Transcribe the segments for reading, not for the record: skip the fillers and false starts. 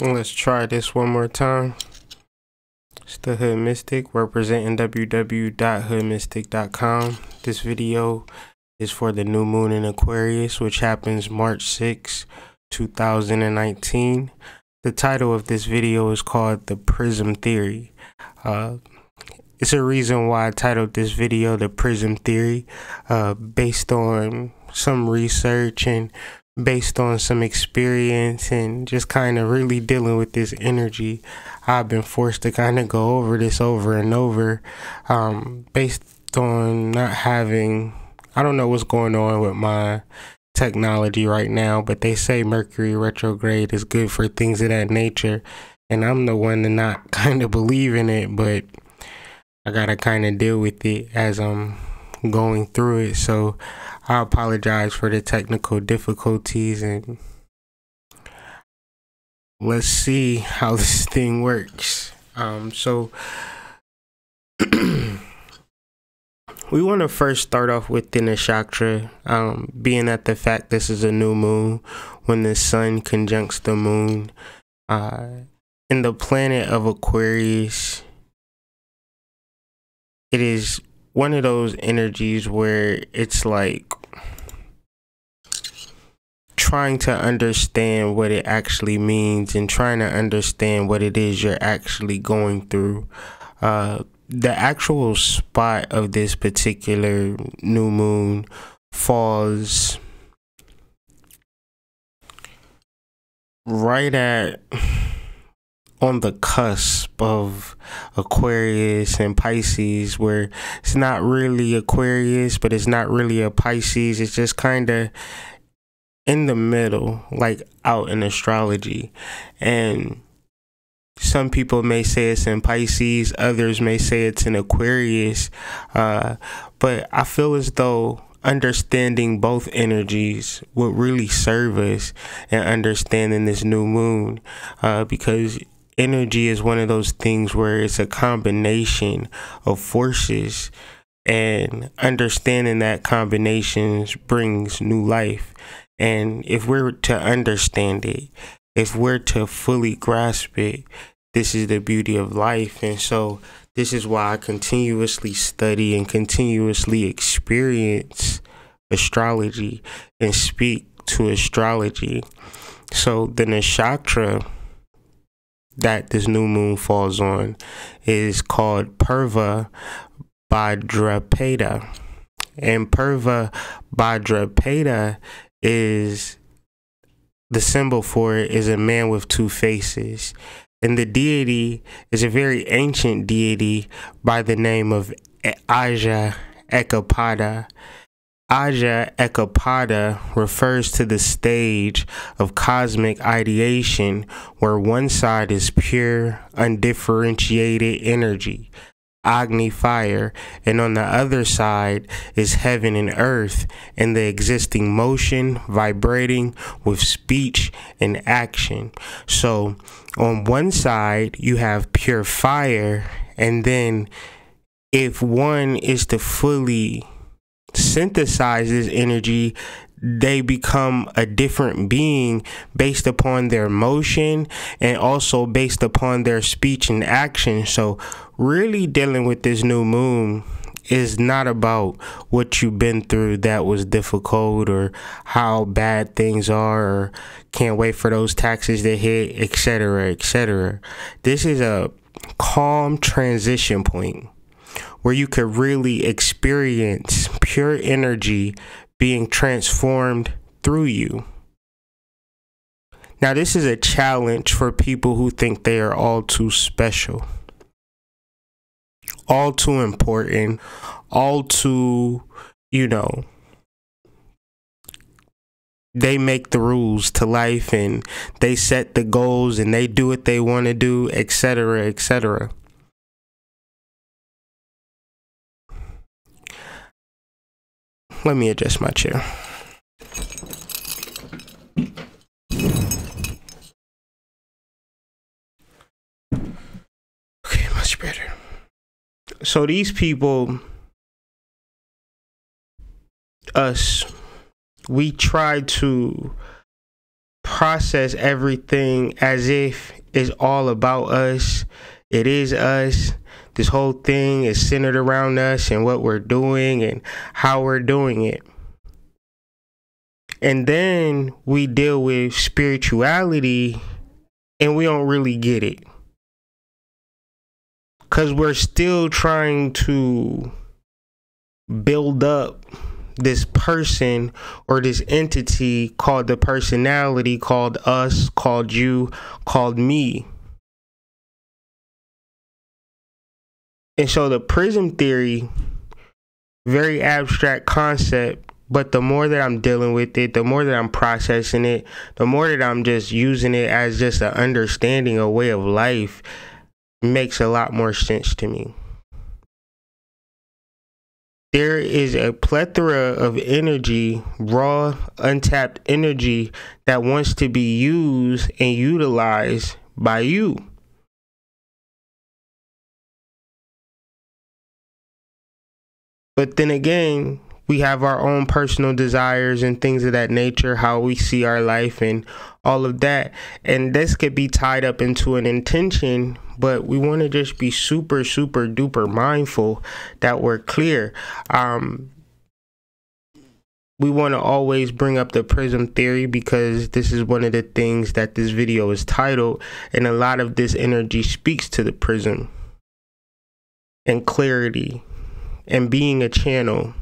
Let's try this one more time. It's the Hood Mystic representing www.hoodmystic.com. This video is for the new moon in Aquarius, which happens March 6, 2019. The title of this video is called The Prism Theory. It's a reason why I titled this video The Prism Theory, based on some research and based on some experience and just kind of really dealing with this energy. I've been forced to kind of go over this over and over, based on not having, I don't know what's going on with my technology right now, but they say Mercury Retrograde is good for things of that nature, and I'm the one to not kind of believe in it, but I gotta kind of deal with it as I'm going through it. So I apologize for the technical difficulties, and let's see how this thing works. So we want to first start off with the nakshatra, being that the fact this is a new moon when the sun conjuncts the moon. In the planet of Aquarius, it is one of those energies where it's like trying to understand what it actually means and trying to understand what it is you're actually going through. The actual spot of this particular new moon falls right at on the cusp of Aquarius and Pisces, where it's not really Aquarius, but it's not really a Pisces. It's just kind of in the middle, like out in astrology. And some people may say it's in Pisces, others may say it's in Aquarius, but I feel as though understanding both energies would really serve us in understanding this new moon, because energy is one of those things where it's a combination of forces, and understanding that combinations brings new life. And if we're to understand it, if we're to fully grasp it, this is the beauty of life. And so this is why I continuously study and continuously experience astrology and speak to astrology. So the nakshatra that this new moon falls on is called Purva Bhadrapada, and Purva Bhadrapada is the symbol for it is a man with two faces, and the deity is a very ancient deity by the name of Aja Ekapada. Aja Ekapada refers to the stage of cosmic ideation where one side is pure, undifferentiated energy, Agni fire, and on the other side is heaven and earth, and the existing motion vibrating with speech and action. So on one side you have pure fire, and then if one is to fully synthesize this energy, they become a different being based upon their motion and also based upon their speech and action. So really dealing with this new moon is not about what you've been through that was difficult, or how bad things are, or can't wait for those taxes to hit, etc., etc. This is a calm transition point where you could really experience pure energy being transformed through you. Now, this is a challenge for people who think they are all too special, all too important, all too, they make the rules to life and they set the goals and they do what they want to do, etc., etc. Let me adjust my chair. Okay, much better. So these people, us, we try to process everything as if it's all about us. It is us. This whole thing is centered around us and what we're doing and how we're doing it. And then we deal with spirituality and we don't really get it. Because we're still trying to build up this person or this entity called the personality, called us, called you, called me. And so the prism theory, very abstract concept, but the more that I'm dealing with it, the more that I'm processing it, the more that I'm just using it as just an understanding, a way of life, makes a lot more sense to me. There is a plethora of energy, raw, untapped energy that wants to be used and utilized by you. But then again, we have our own personal desires and things of that nature, how we see our life and all of that. And this could be tied up into an intention, but we want to just be super, super duper mindful that we're clear. We want to always bring up the prism theory because this is one of the things that this video is titled, and a lot of this energy speaks to the prism and clarity and being a channel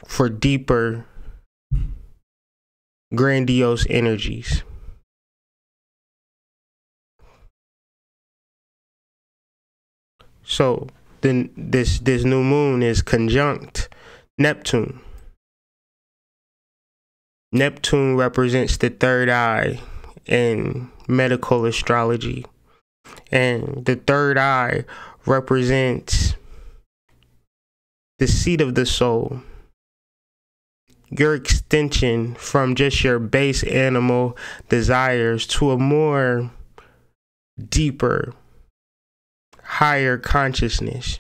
for deeper, grandiose energies. So then this new moon is conjunct Neptune. Neptune represents the third eye in medical astrology, and the third eye represents the seat of the soul, your extension from just your base animal desires to a more deeper, higher consciousness.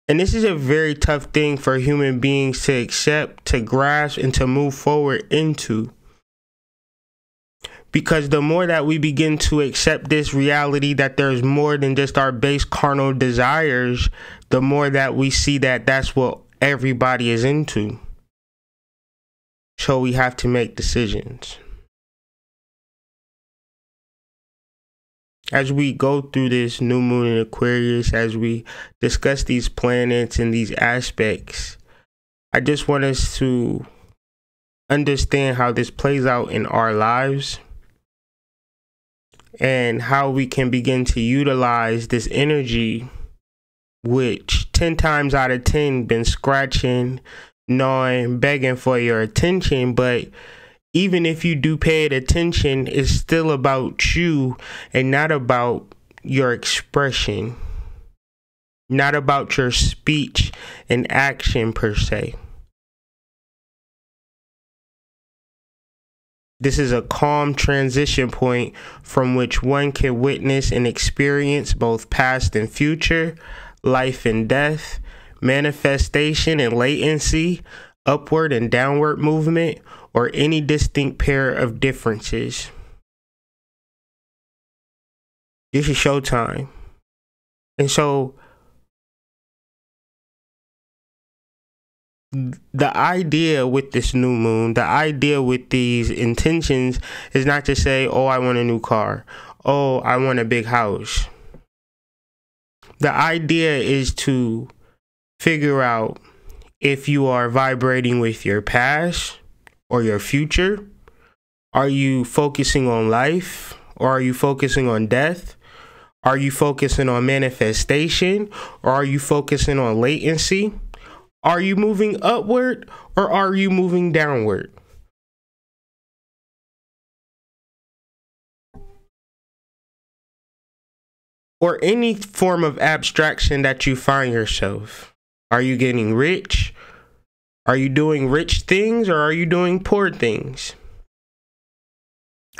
And this is a very tough thing for human beings to accept, to grasp, and to move forward into. Because the more that we begin to accept this reality that there's more than just our base carnal desires, the more that we see that that's what everybody is into. So we have to make decisions. As we go through this new moon in Aquarius, as we discuss these planets and these aspects, I just want us to understand how this plays out in our lives and how we can begin to utilize this energy, which 10 times out of 10 been scratching, gnawing, begging for your attention. But even if you do pay it attention, it's still about you and not about your expression, not about your speech and action per se. This is a calm transition point from which one can witness and experience both past and future, life and death, manifestation and latency, upward and downward movement, or any distinct pair of differences. This is showtime. And so the idea with this new moon, the idea with these intentions is not to say, oh, I want a new car. Oh, I want a big house. The idea is to figure out if you are vibrating with your past or your future. Are you focusing on life or are you focusing on death? Are you focusing on manifestation or are you focusing on latency? Are you moving upward or are you moving downward? Or any form of abstraction that you find yourself. Are you getting rich? Are you doing rich things or are you doing poor things?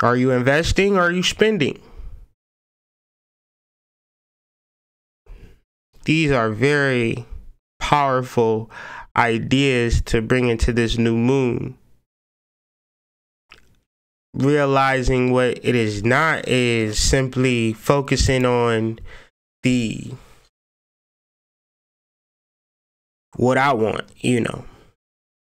Are you investing or are you spending? These are very powerful ideas to bring into this new moon. realizing what it is not is simply focusing on the what I want, you know.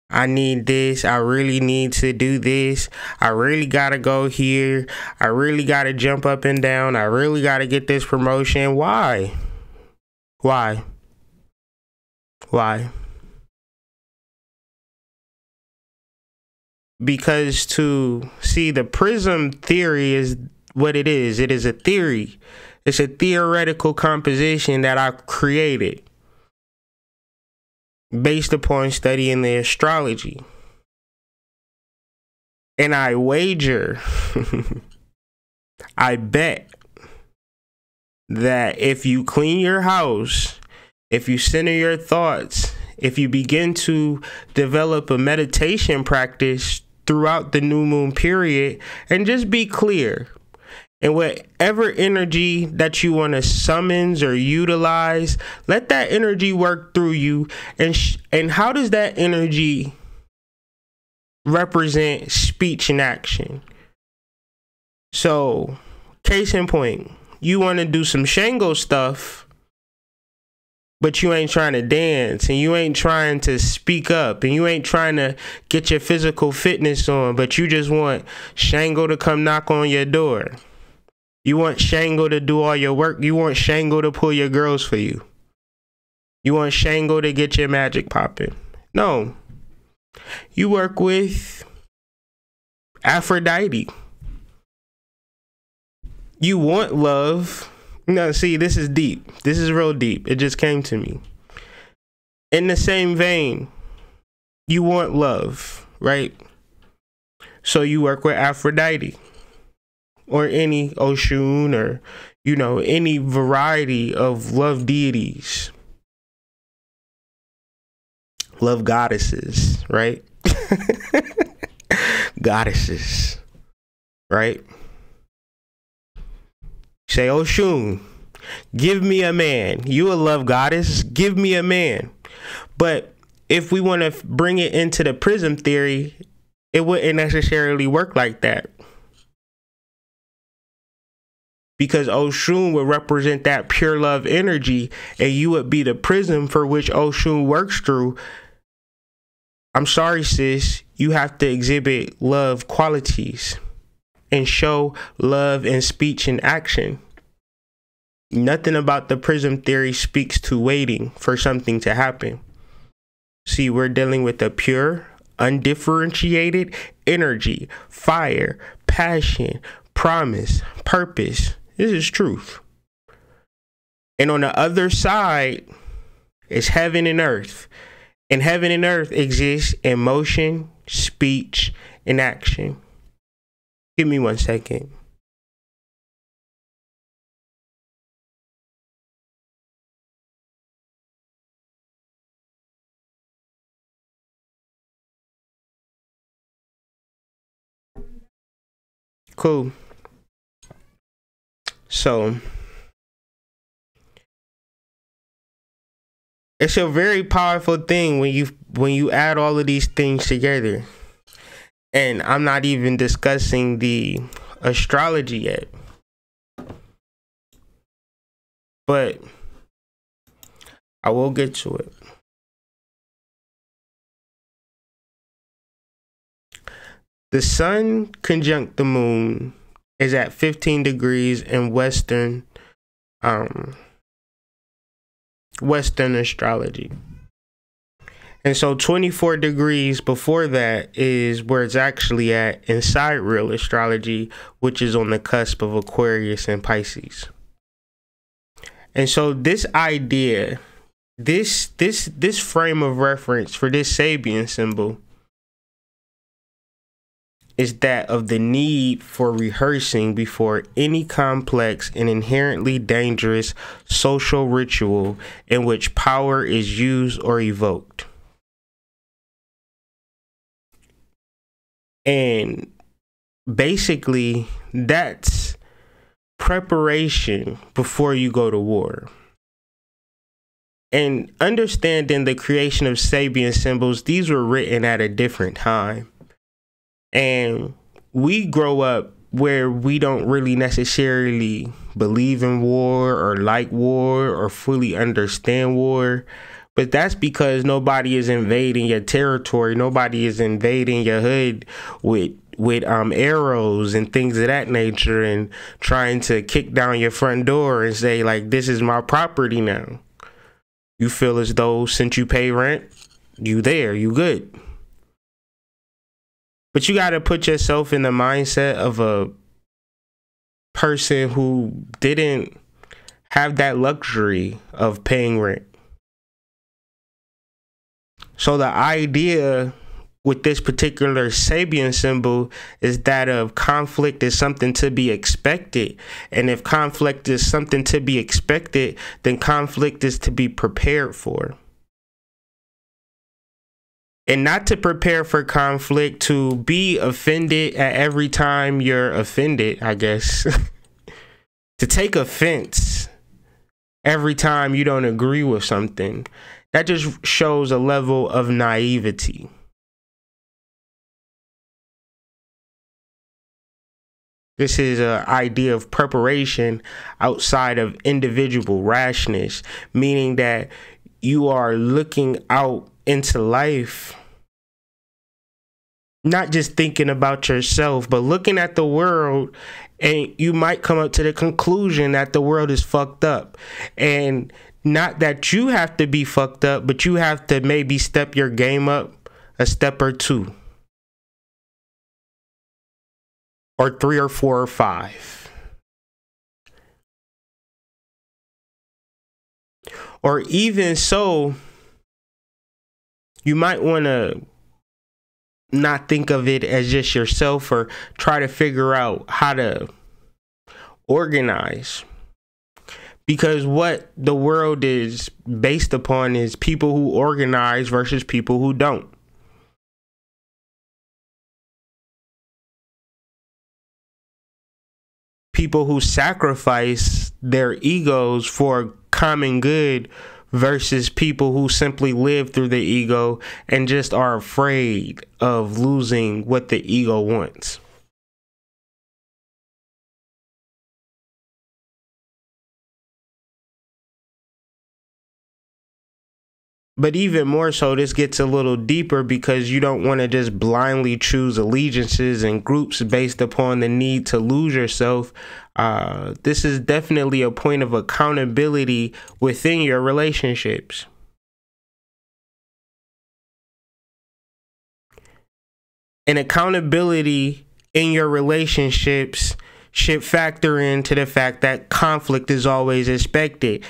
I need this. I really need to do this. I really got to go here. I really got to jump up and down. I really got to get this promotion. Why? Why? Why? Because to see, the Prism theory is what it is. It is a theory. It's a theoretical composition that I created based upon studying the astrology. And I wager, I bet that if you clean your house, if you center your thoughts, if you begin to develop a meditation practice throughout the new moon period, and just be clear, and whatever energy that you want to summons or utilize, let that energy work through you. And how does that energy represent speech and action? So, case in point, you want to do some Shango stuff, but you ain't trying to dance, and you ain't trying to speak up, and you ain't trying to get your physical fitness on, but you just want Shango to come knock on your door. You want Shango to do all your work. You want Shango to pull your girls for you. You want Shango to get your magic popping. No. You work with Aphrodite. You want love. No, see, this is deep. This is real deep. It just came to me. In the same vein, you want love, right? So you work with Aphrodite. Or any Oshun, or, you know, any variety of love deities. Love goddesses, right? Goddesses, right? Say, Oshun, give me a man. You a love goddess, give me a man. But if we want to bring it into the Prism theory, it wouldn't necessarily work like that. Because Oshun would represent that pure love energy, and you would be the prism for which Oshun works through. I'm sorry, sis. You have to exhibit love qualities and show love in speech and action. Nothing about the Prism theory speaks to waiting for something to happen. See, we're dealing with a pure, undifferentiated energy, fire, passion, promise, purpose. This is truth. And on the other side is heaven and earth. And heaven and earth exists in motion, speech, and action. Give me 1 second. Cool. So, it's a very powerful thing when you add all of these things together. And I'm not even discussing the astrology yet. But I will get to it. The sun conjunct the moon is at 15 degrees in Western astrology. And so 24 degrees before that is where it's actually at in sidereal astrology, which is on the cusp of Aquarius and Pisces. And so this idea, this frame of reference for this Sabian symbol is that of the need for rehearsing before any complex and inherently dangerous social ritual in which power is used or evoked. And basically, that's preparation before you go to war. And understanding the creation of Sabian symbols, these were written at a different time. And we grow up where we don't really necessarily believe in war or like war or fully understand war. But that's because nobody is invading your territory. Nobody is invading your hood with arrows and things of that nature and trying to kick down your front door and say, like, this is my property now. You feel as though since you pay rent, you there, you good. But you got to put yourself in the mindset of a person who didn't have that luxury of paying rent. So the idea with this particular Sabian symbol is that of conflict is something to be expected. And if conflict is something to be expected, then conflict is to be prepared for. And not to prepare for conflict, to be offended at every time you're offended, I guess. To take offense every time you don't agree with something. That just shows a level of naivety. This is an idea of preparation outside of individual rashness, meaning that you are looking out into life, not just thinking about yourself, but looking at the world, and you might come up to the conclusion that the world is fucked up. And not that you have to be fucked up, but you have to maybe step your game up a step or two, or 3 or 4 or 5. Or even so, you might want to not think of it as just yourself, or try to figure out how to organize. Because what the world is based upon is people who organize versus people who don't. People who sacrifice their egos for common good versus people who simply live through the ego and just are afraid of losing what the ego wants. But even more so, this gets a little deeper because you don't want to just blindly choose allegiances and groups based upon the need to lose yourself. This is definitely a point of accountability within your relationships. And accountability in your relationships should factor into the fact that conflict is always expected.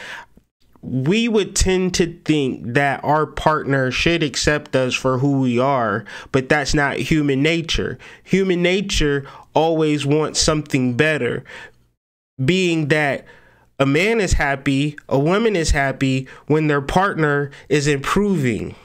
We would tend to think that our partner should accept us for who we are, but that's not human nature. Human nature always wants something better, being that a man is happy, a woman is happy when their partner is improving.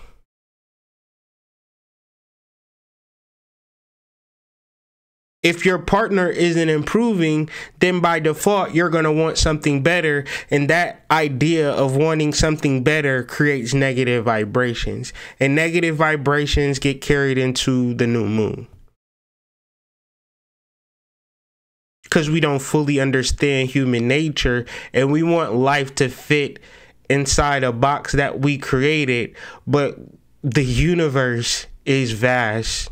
If your partner isn't improving, then by default, you're going to want something better. And that idea of wanting something better creates negative vibrations. And negative vibrations get carried into the new moon. Because we don't fully understand human nature, and we want life to fit inside a box that we created. But the universe is vast.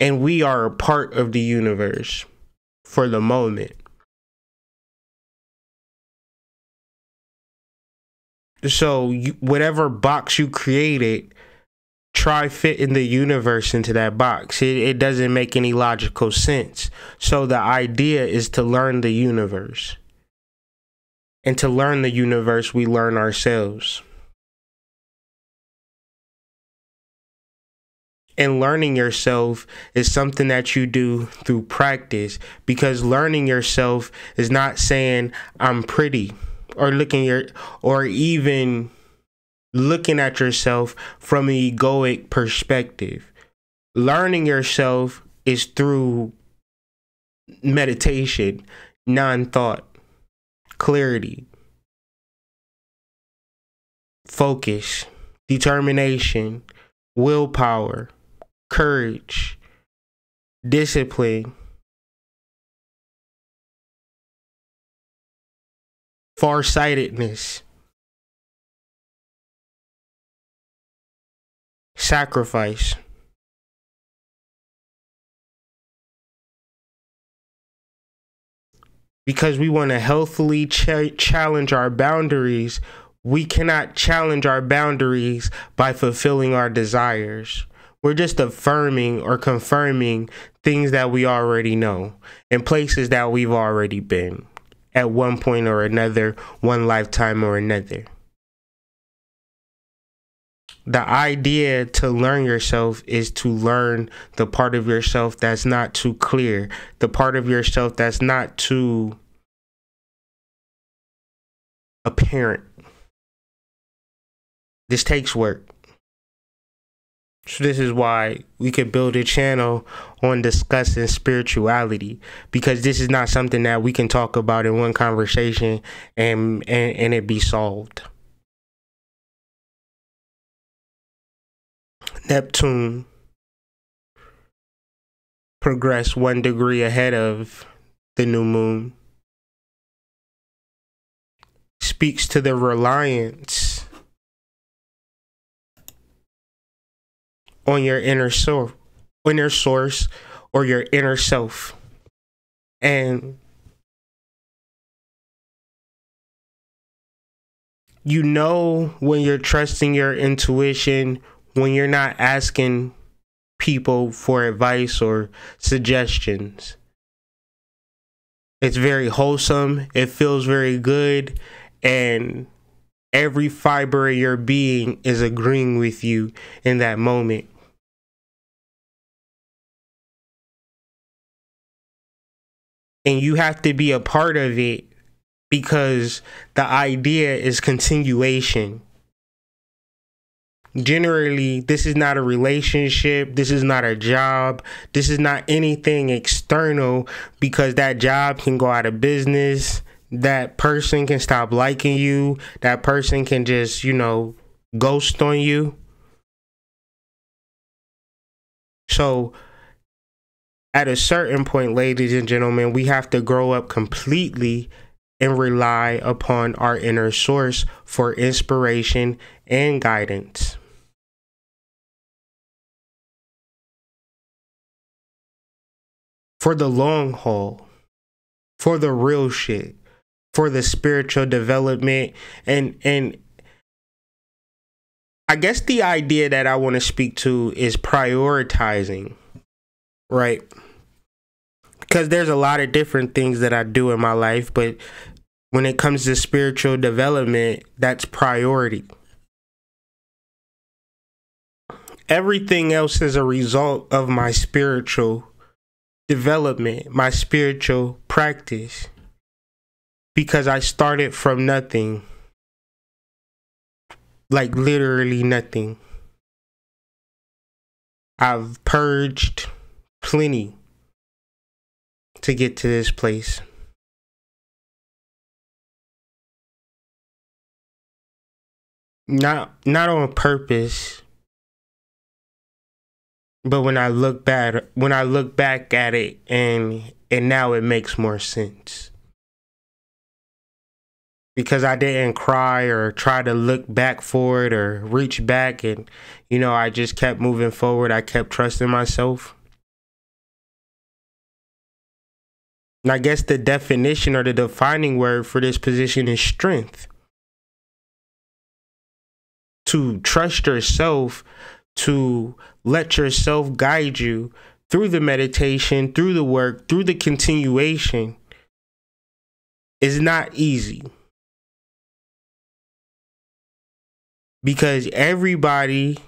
And we are a part of the universe for the moment. So whatever box you created, try fitting the universe into that box. It doesn't make any logical sense. So the idea is to learn the universe. And to learn the universe, we learn ourselves. And learning yourself is something that you do through practice, because learning yourself is not saying I'm pretty, or even looking at yourself from an egoic perspective. Learning yourself is through meditation, non-thought, clarity, focus, determination, willpower, courage, discipline, farsightedness, sacrifice. Because we want to healthily challenge our boundaries, we cannot challenge our boundaries by fulfilling our desires. We're just affirming or confirming things that we already know in places that we've already been at one point or another, one lifetime or another. The idea to learn yourself is to learn the part of yourself that's not too clear, the part of yourself that's not too apparent. This takes work. So this is why we could build a channel on discussing spirituality, because this is not something that we can talk about in one conversation and it be solved. Neptune progressed 1 degree ahead of the new moon. Speaks to the reliance on your inner source or your inner self. And you know when you're trusting your intuition, when you're not asking people for advice or suggestions. It's very wholesome. It feels very good. And every fiber of your being is agreeing with you in that moment. And you have to be a part of it, because the idea is continuation. Generally, this is not a relationship. This is not a job. This is not anything external, because that job can go out of business. That person can stop liking you. That person can just, ghost on you. So at a certain point, ladies and gentlemen, we have to grow up completely and rely upon our inner source for inspiration and guidance. For the long haul, for the real shit, for the spiritual development. And I guess the idea that I want to speak to is prioritizing, right? Because there's a lot of different things that I do in my life, but when it comes to spiritual development, that's priority. Everything else is a result of my spiritual development, my spiritual practice, because I started from nothing, like literally nothing. I've purged plenty to get to this place. Not on purpose, but when I look back at it, and now it makes more sense. Because I didn't cry or try to look back for it or reach back, and I just kept moving forward. I kept trusting myself. And I guess the definition or the defining word for this position is strength. To trust yourself, to let yourself guide you through the meditation, through the work, through the continuation, is not easy. Because everybody,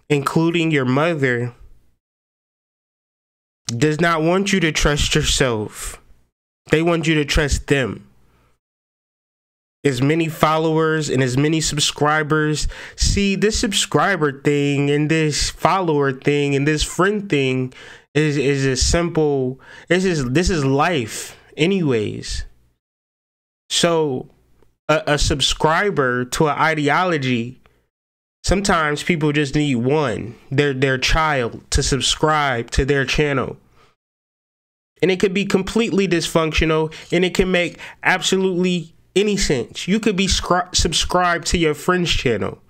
including your mother, does not want you to trust yourself. They want you to trust them. As many followers and as many subscribers. See, this subscriber thing and this follower thing and this friend thing is a simple, this is life anyways. So a subscriber to an ideology, sometimes people just need one, their child, to subscribe to their channel. And it could be completely dysfunctional, and it can make absolutely any sense. You could be subscribed to your friend's channel,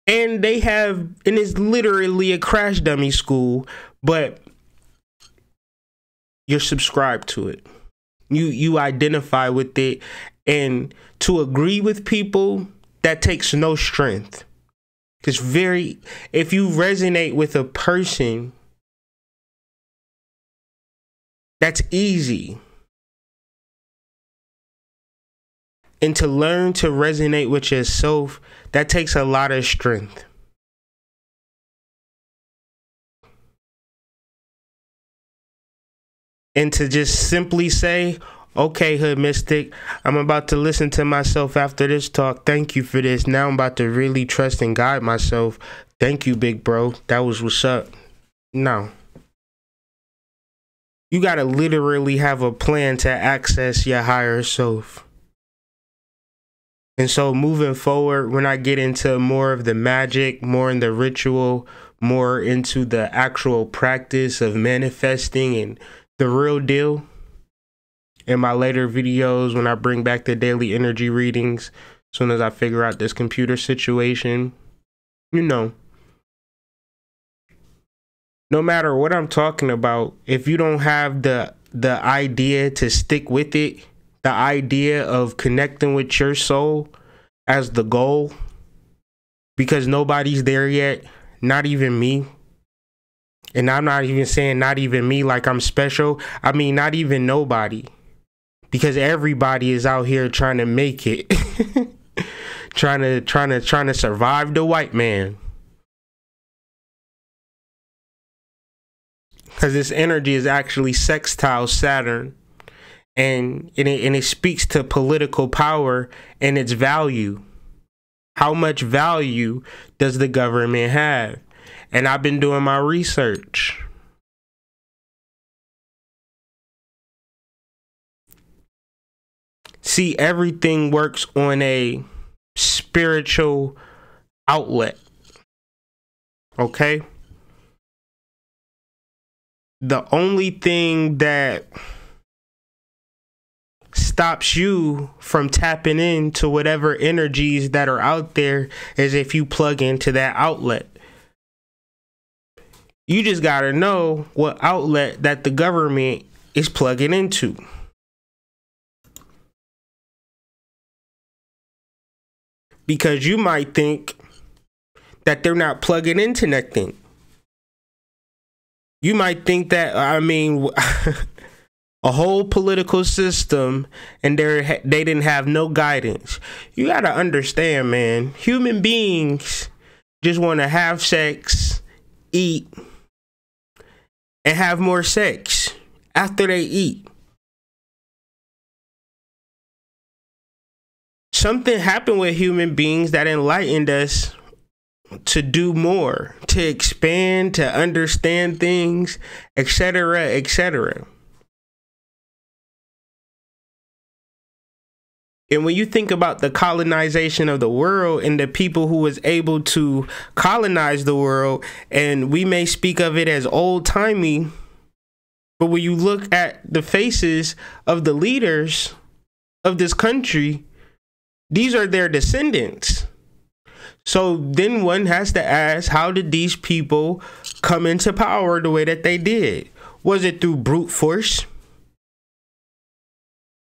and it's literally a crash dummy school, but you're subscribed to it. You identify with it, and to agree with people, that takes no strength. Because if you resonate with a person, that's easy. And to learn to resonate with yourself, that takes a lot of strength. And to just simply say, okay, Hood Mystic, I'm about to listen to myself after this talk. Thank you for this. Now I'm about to really trust and guide myself. Thank you, big bro. That was what's up. No. You got to literally have a plan to access your higher self. And so moving forward, when I get into more of the magic, more in the ritual, more into the actual practice of manifesting and the real deal, in my later videos, when I bring back the daily energy readings, as soon as I figure out this computer situation, no matter what I'm talking about, if you don't have the idea to stick with it, the idea of connecting with your soul as the goal, because nobody's there yet, not even me. And I'm not even saying not even me like I'm special. I mean, not even nobody. Because everybody is out here trying to make it. trying to survive the white man. Because this energy is actually sextile Saturn. And it speaks to political power and its value. How much value does the government have? And I've been doing my research. See, everything works on a spiritual outlet. Okay? The only thing that stops you from tapping into whatever energies that are out there is if you plug into that outlet. You just got to know what outlet that the government is plugging into. Because you might think that they're not plugging into nothing. You might think that, I mean, a whole political system and they didn't have no guidance. You got to understand, man, human beings just want to have sex, eat, and have more sex after they eat. Something happened with human beings that enlightened us to do more, to expand, to understand things, etc., etc. And when you think about the colonization of the world and the people who was able to colonize the world, and we may speak of it as old-timey, but when you look at the faces of the leaders of this country, these are their descendants. So then one has to ask, how did these people come into power the way that they did? Was it through brute force?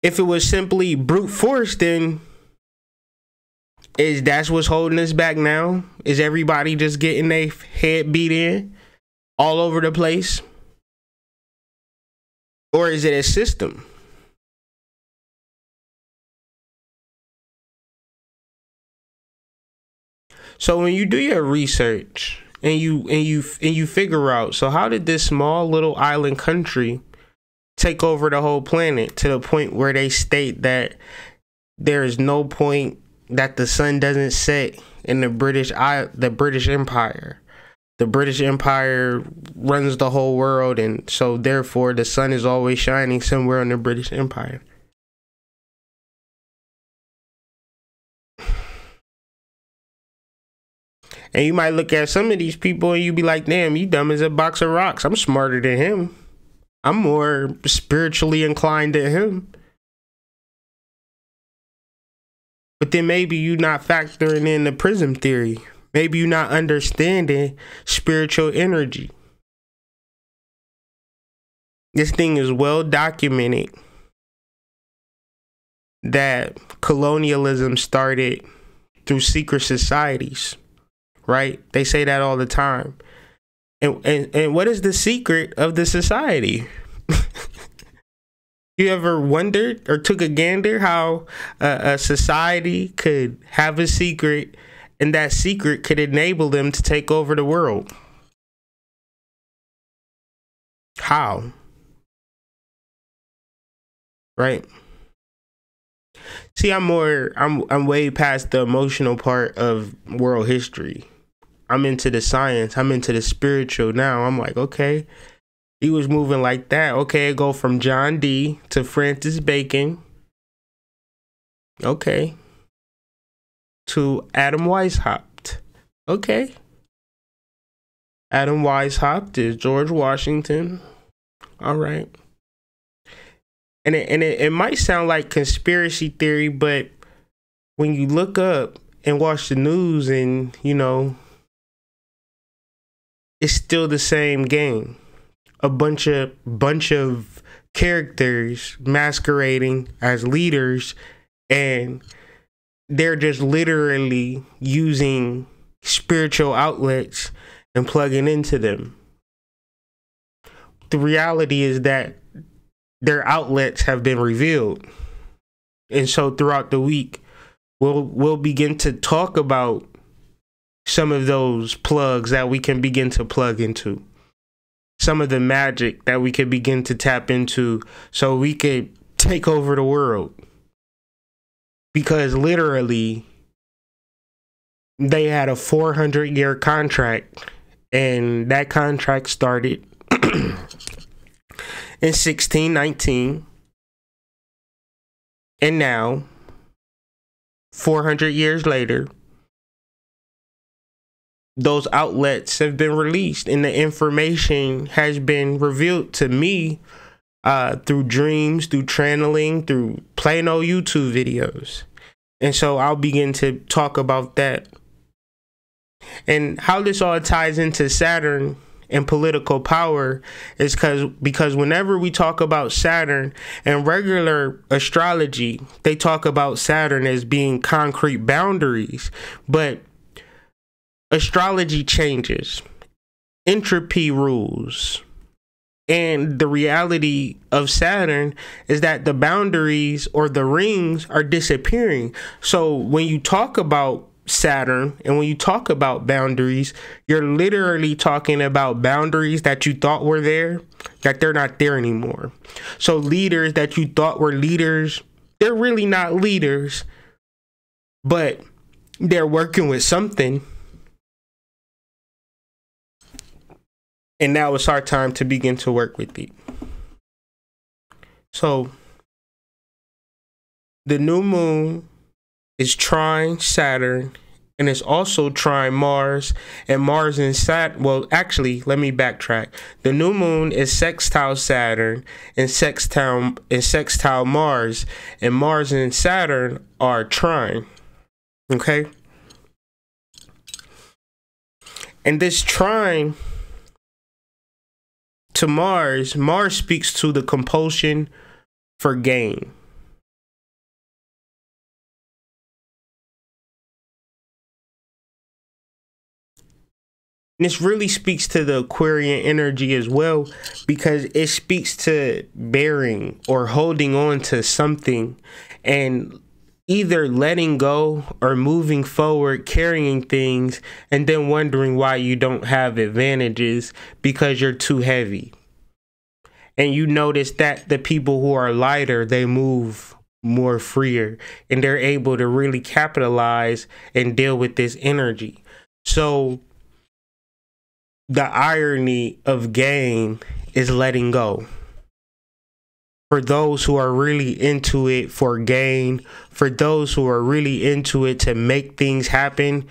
If it was simply brute force, then that's what's holding us back now? Is everybody just getting their head beat in all over the place? Or is it a system? So when you do your research and you figure out, so how did this small little island country take over the whole planet to the point where they state that there is no point that the sun doesn't set in the British Empire. The British Empire runs the whole world, and so therefore the sun is always shining somewhere in the British Empire. And you might look at some of these people and you be like, damn, you dumb as a box of rocks. I'm smarter than him. I'm more spiritually inclined than him. But then maybe you're not factoring in the Prism theory. Maybe you're not understanding spiritual energy. This thing is well documented that colonialism started through secret societies, right? They say that all the time. And what is the secret of the society? You ever wondered or took a gander how a society could have a secret, and that secret could enable them to take over the world? How? Right? See, I'm way past the emotional part of world history. I'm into the science. I'm into the spiritual now. I'm like, okay, he was moving like that. Okay, go from John D to Francis Bacon. Okay. To Adam Weishaupt. Okay. Adam Weishaupt is George Washington. All right. And it might sound like conspiracy theory, but when you look up and watch the news and, you know, it's still the same game. A bunch of characters masquerading as leaders, and they're just literally using spiritual outlets and plugging into them. The reality is that their outlets have been revealed. And so throughout the week, we'll begin to talk about some of those plugs that we can begin to plug into. Some of the magic that we could begin to tap into so we could take over the world. Because literally, they had a 400-year contract, and that contract started in 1619. And now, 400 years later, those outlets have been released, and the information has been revealed to me through dreams, through channeling, through plain old YouTube videos. And so I'll begin to talk about that and how this all ties into Saturn and political power is because whenever we talk about Saturn and regular astrology, they talk about Saturn as being concrete boundaries, but astrology changes, entropy rules, and the reality of Saturn is that the boundaries or the rings are disappearing. So when you talk about Saturn and when you talk about boundaries, you're literally talking about boundaries that you thought were there, that they're not there anymore. So leaders that you thought were leaders, they're really not leaders, but they're working with something. And now it's our time to begin to work with it. So the new moon is trine Saturn, and it's also trine Mars, and Mars and Saturn. Well, actually, let me backtrack. The new moon is sextile Saturn and sextile Mars, and Mars and Saturn are trine. Okay? And this trine to Mars speaks to the compulsion for gain. And this really speaks to the Aquarian energy as well, because it speaks to bearing or holding on to something and either letting go or moving forward, carrying things, and then wondering why you don't have advantages because you're too heavy. And you notice that the people who are lighter, they move more freer, and they're able to really capitalize and deal with this energy. So the irony of gain is letting go. For those who are really into it for gain, for those who are really into it to make things happen,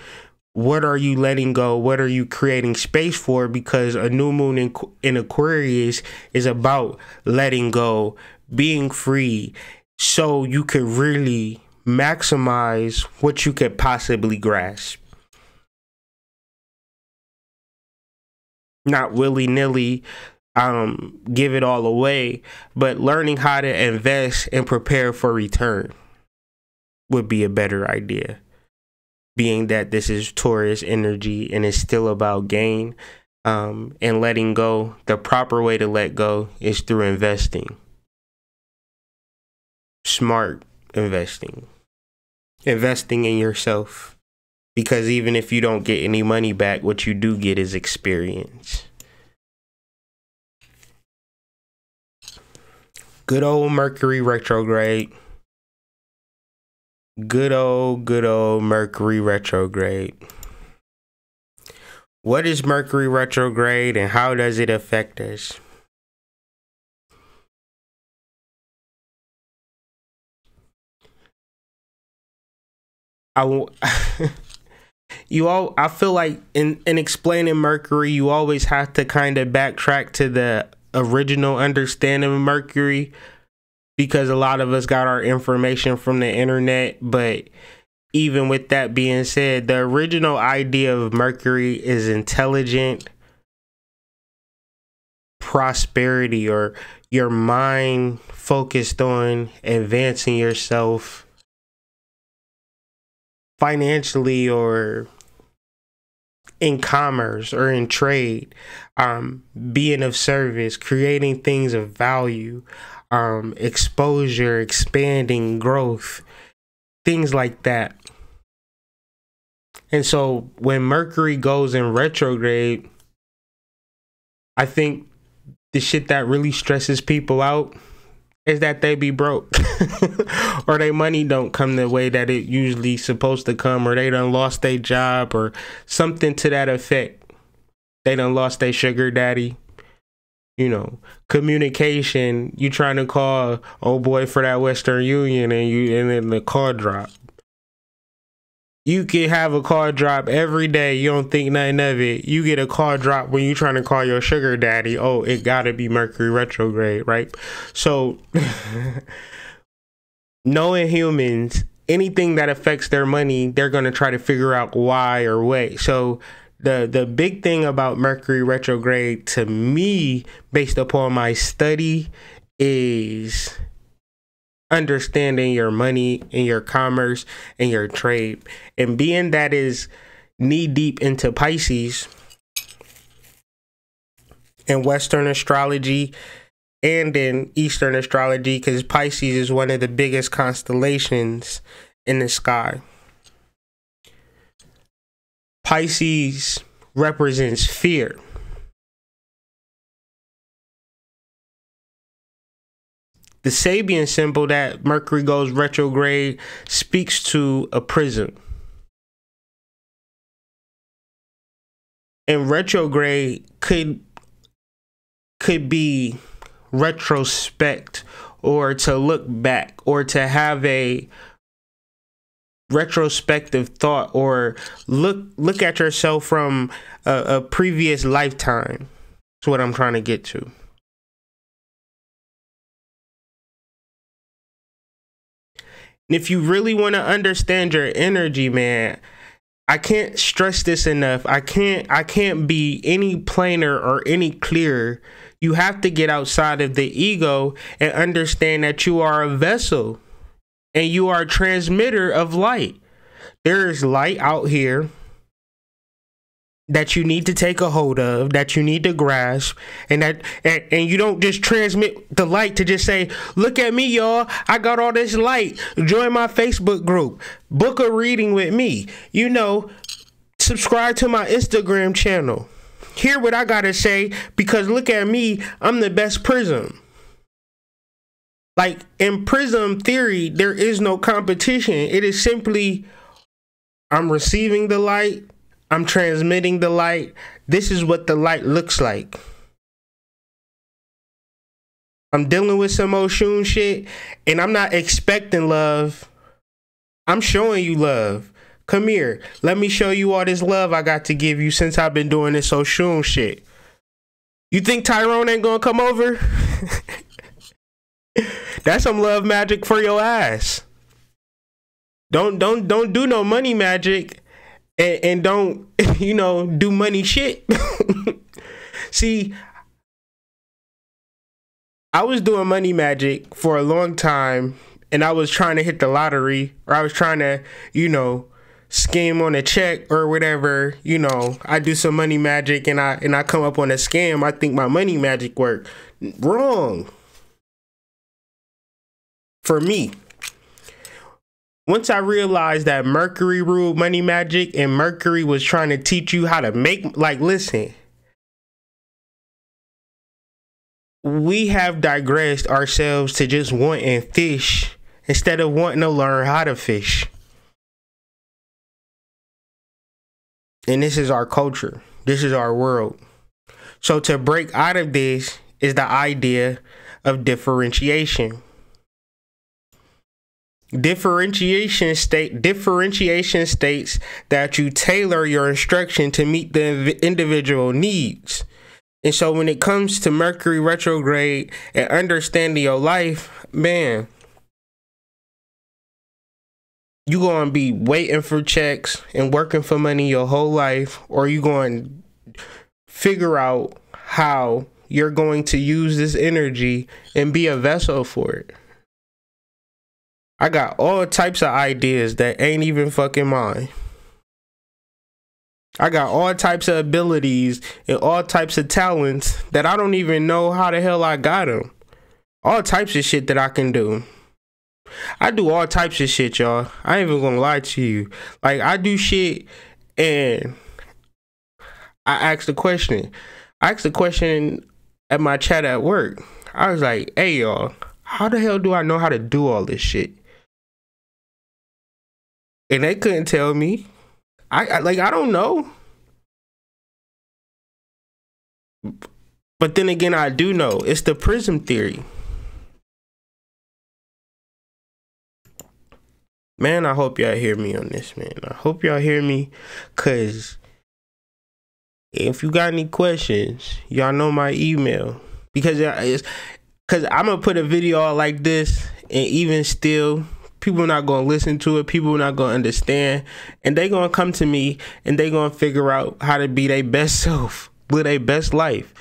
what are you letting go? What are you creating space for? Because a new moon in Aquarius is about letting go, being free, so you could really maximize what you could possibly grasp. Not willy-nilly give it all away, but learning how to invest and prepare for return would be a better idea. Being that this is Taurus energy and it's still about gain and letting go, the proper way to let go is through investing. Smart investing. Investing in yourself. Because even if you don't get any money back, what you do get is experience. Good old Mercury retrograde. Good old Mercury retrograde. What is Mercury retrograde and how does it affect us? I feel like in explaining Mercury, you always have to kind of backtrack to the original understanding of Mercury, because a lot of us got our information from the internet. But even with that being said, the original idea of Mercury is intelligent prosperity, or your mind focused on advancing yourself financially or in commerce or in trade, being of service, creating things of value, exposure, expanding, growth, things like that. And so when Mercury goes in retrograde, I think the shit that really stresses people out is that they be broke or their money don't come the way that it usually supposed to come, or they done lost their job or something to that effect. They done lost their sugar daddy. You know, communication, you trying to call old boy for that Western Union and then the call drop. You can have a call drop every day. You don't think nothing of it. You get a call drop when you trying to call your sugar daddy. Oh, it gotta be Mercury retrograde, right? So knowing humans, anything that affects their money, they're gonna try to figure out why or way. So the big thing about Mercury retrograde to me, based upon my study, is understanding your money and your commerce and your trade. And being that is knee deep into Pisces in Western astrology and in Eastern astrology, because Pisces is one of the biggest constellations in the sky. Pisces represents fear. The Sabian symbol that Mercury goes retrograde speaks to a prism. And retrograde could be retrospect, or to look back, or to have a retrospective thought, or look at yourself from a previous lifetime. That's what I'm trying to get to. And if you really want to understand your energy, man, I can't stress this enough. I can't be any plainer or any clearer. You have to get outside of the ego and understand that you are a vessel and you are a transmitter of light. There is light out here that you need to take a hold of, that you need to grasp, and you don't just transmit the light to just say, look at me, y'all, I got all this light, join my Facebook group, book a reading with me, you know, subscribe to my Instagram channel, hear what I gotta say, because look at me, I'm the best Prism. Like, in Prism theory, there is no competition. It is simply, I'm receiving the light, I'm transmitting the light. This is what the light looks like. I'm dealing with some Oshun shit, and I'm not expecting love. I'm showing you love. Come here. Let me show you all this love I got to give you since I've been doing this Oshun shit. You think Tyrone ain't gonna come over? That's some love magic for your ass. Don't do no money magic, and don't do money shit. See, I was doing money magic for a long time, and I was trying to hit the lottery, or I was trying to scheme on a check or whatever. I do some money magic, and I come up on a scam. I think my money magic worked. Wrong. For me, once I realized that Mercury ruled money magic, and Mercury was trying to teach you how to make, listen, we have digressed ourselves to just wanting fish instead of wanting to learn how to fish. And this is our culture. This is our world. So to break out of this is the idea of differentiation. Differentiation states that you tailor your instruction to meet the individual needs. And so when it comes to Mercury retrograde and understanding your life, man, you gonna be waiting for checks and working for money your whole life, or you going to figure out how you're going to use this energy and be a vessel for it. I got all types of ideas that ain't even fucking mine. I got all types of abilities and all types of talents that I don't even know how the hell I got them. All types of shit that I can do. I do all types of shit, y'all. I ain't even gonna lie to you. I do shit, and I asked a question. I asked a question at my chat at work. I was like, hey, y'all, how the hell do I know how to do all this shit? And they couldn't tell me. I don't know. But then again, I do know. It's the Prism theory. Man, I hope y'all hear me on this, man. I hope y'all hear me, because if you got any questions, y'all know my email. Because I'm going to put a video out like this, and even still, people not going to listen to it. People not going to understand. And they going to come to me, and they going to figure out how to be their best self, live their best life.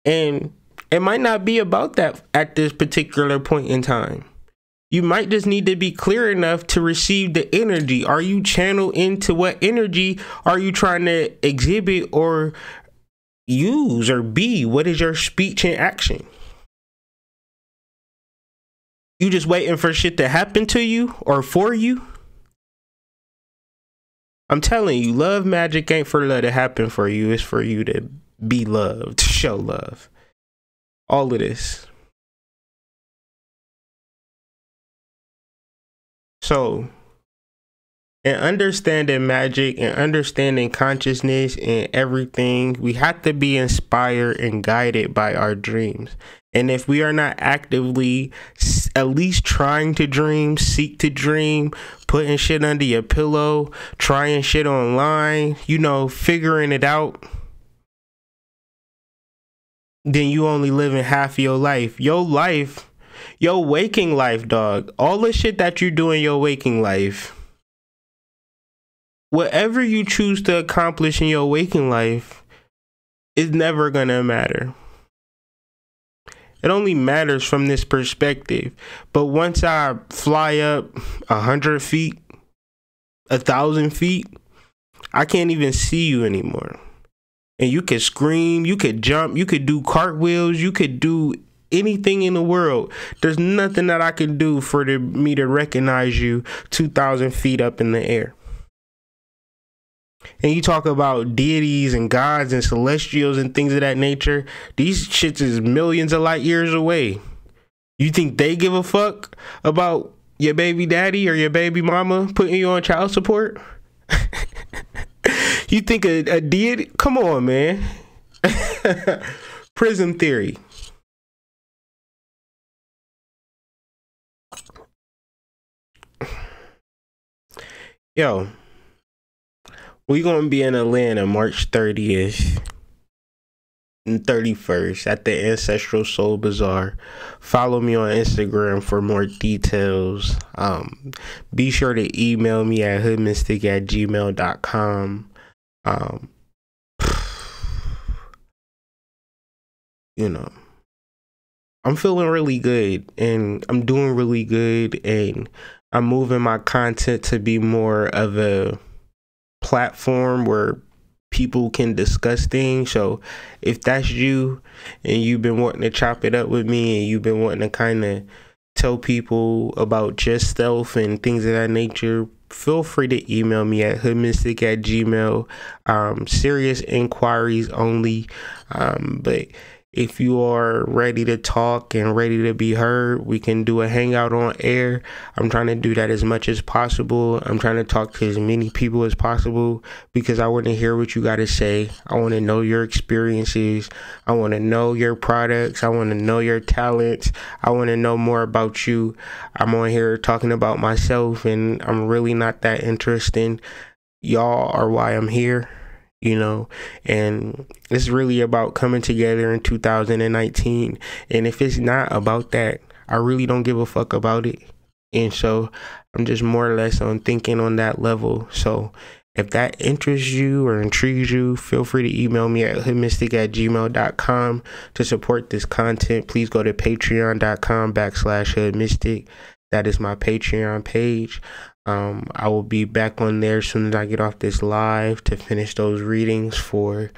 And it might not be about that at this particular point in time. You might just need to be clear enough to receive the energy. Are you channeled into what energy are you trying to exhibit or use or be? What is your speech and action? You just waiting for shit to happen to you or for you? I'm telling you, love magic ain't for love to happen for you. It's for you to be loved, to show love. All of this. So, in understanding magic and understanding consciousness and everything, we have to be inspired and guided by our dreams. And if we are not actively at least trying to dream, seek to dream, putting shit under your pillow, trying shit online, figuring it out, then you only living half of your life. Your waking life, dog. All the shit that you do in your waking life, whatever you choose to accomplish in your waking life is never gonna matter. It only matters from this perspective. But once I fly up 100 feet, 1,000 feet, I can't even see you anymore. And you could scream, you could jump, you could do cartwheels, you could do anything in the world. There's nothing that I can do for me to recognize you 2,000 feet up in the air. And you talk about deities and gods and celestials and things of that nature. These shits is millions of light years away. You think they give a fuck about your baby daddy or your baby mama putting you on child support? You think a deity? Come on, man. Prism theory. Yo, we're going to be in Atlanta March 30th. 31st at the Ancestral Soul Bazaar. Follow me on Instagram for more details. Be sure to email me at hoodmystic@gmail.com. You know, I'm feeling really good and I'm doing really good, and I'm moving my content to be more of a platform where people can discuss things. So if that's you and you've been wanting to chop it up with me and you've been wanting to kind of tell people about yourself and things of that nature, feel free to email me at hoodmystic@gmail. Serious inquiries only. But if you are ready to talk and ready to be heard, we can do a hangout on air. I'm trying to do that as much as possible. I'm trying to talk to as many people as possible because I want to hear what you got to say. I want to know your experiences. I want to know your products. I want to know your talents. I want to know more about you. I'm on here talking about myself, and I'm really not that interesting. Y'all are why I'm here. You know, and it's really about coming together in 2019. And if it's not about that, I really don't give a fuck about it. And so I'm just more or less on thinking on that level. So if that interests you or intrigues you, feel free to email me at hoodmystic@gmail.com to support this content. Please go to patreon.com/hoodmystic. That is my Patreon page. I will be back on there as soon as I get off this live to finish those readings for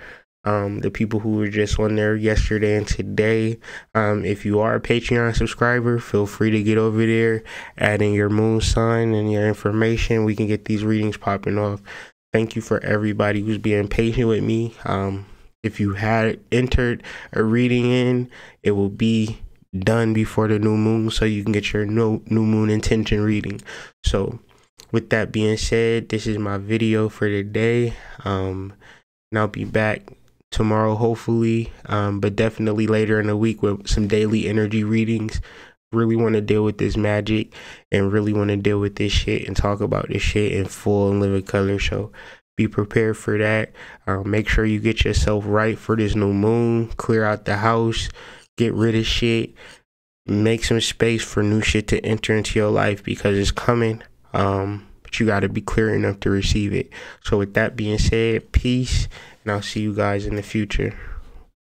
the people who were just on there yesterday and today. If you are a Patreon subscriber, feel free to get over there, add in your moon sign and your information. We can get these readings popping off. Thank you for everybody who's being patient with me. If you had entered a reading in, it will be done before the new moon, so you can get your new moon intention reading. So with that being said, this is my video for today. And I'll be back tomorrow, hopefully, but definitely later in the week with some daily energy readings. Really want to deal with this magic and really want to deal with this shit and talk about this shit in full and living color. So be prepared for that. Make sure you get yourself right for this new moon. Clear out the house. Get rid of shit. Make some space for new shit to enter into your life because it's coming. But you got to be clear enough to receive it. So with that being said, peace, and I'll see you guys in the future.